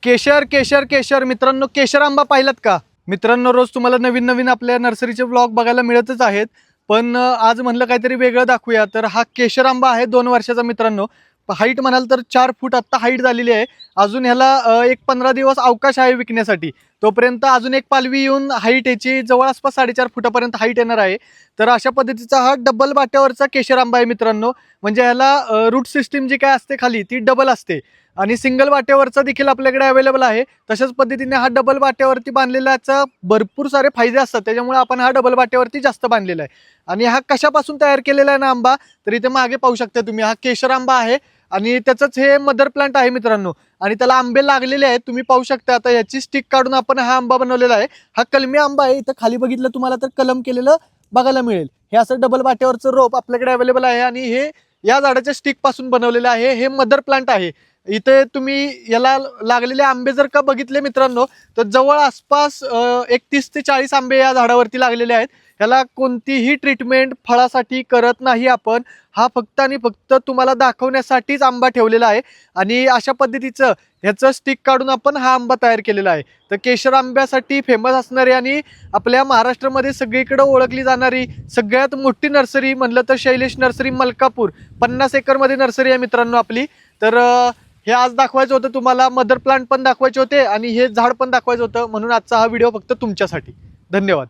केशर केशर केशर मित्रांनो, केशर आंबा पाहिलात का मित्रांनो? रोज तुम्हाला नवीन नवीन आपल्या नर्सरीचे ब्लॉग बघायला मिळतच आहेत, पण आज म्हणलं काहीतरी वेगळं दाखवूया. तर हा केशर आंबा आहे 2 वर्षाचा मित्रांनो. हाईट म्हणाल तर 4 फूट आत्ता हाईट झालेली आहे. अजून ह्याला एक 15 दिवस अवकाश आहे विकण्यासाठी. तोपर्यंत अजून एक पालवी येऊन हाईट याची जवळपास 4.5 फुटापर्यंत हाईट येणार आहे. तर अशा पद्धतीचा हा डबल बाट्यावरचा केशर आंबा आहे मित्रांनो. म्हणजे ह्याला रूट सिस्टीम जी काय असते खाली ती डबल असते आणि सिंगल वाट्यावरचा देखील आपल्याकडे अवेलेबल आहे. तशाच पद्धतीने हा डबल वाट्यावरती बांधलेल्याचा भरपूर सारे फायदे असतात, त्याच्यामुळे आपण हा डबल वाट्यावरती जास्त बांधलेला आहे. आणि हा कशापासून तयार केलेला आहे ना आंबा, तर इथे मागे पाहू शकता तुम्ही, हा केशर आंबा आहे आणि त्याचंच हे मदर प्लांट आहे मित्रांनो. आणि त्याला आंबे लागलेले आहेत, तुम्ही पाहू शकता. आता याची स्टिक काढून आपण हा आंबा बनवलेला आहे. हा कलमी आंबा आहे. इथं खाली बघितलं तुम्हाला तर कलम केलेलं बघायला मिळेल. हे असं डबल वाट्यावरचं रोप आपल्याकडे अवेलेबल आहे आणि हे या झाडाच्या स्टिक पासून बनवलेलं आहे. हे मदर प्लांट आहे. इथे तुम्ही याला लागलेले आंबे जर का बघितले मित्रांनो, तर जवळ आसपास 31 ते 40 आंबे या झाडावरती लागलेले आहेत. ह्याला कोणतीही ट्रीटमेंट फळासाठी करत नाही आपण. हा फक्त आणि फक्त तुम्हाला दाखवण्यासाठीच आंबा ठेवलेला आहे आणि अशा पद्धतीचं ह्याचं स्टिक काढून आपण हा आंबा तयार केलेला आहे. तर केशर आंब्यासाठी फेमस असणारी आणि आपल्या महाराष्ट्रामध्ये सगळीकडे ओळखली जाणारी सगळ्यात मोठी नर्सरी म्हणलं तर शैलेश नर्सरी मलकापूर, 50 एकरमध्ये नर्सरी आहे मित्रांनो आपली. तर हे आज दाखवायचं होतं तुम्हाला, मदर प्लांट पण दाखवायचे होते आणि हे झाड पण दाखवायचं होतं, म्हणून आजचा हा व्हिडिओ फक्त तुमच्यासाठी. धन्यवाद.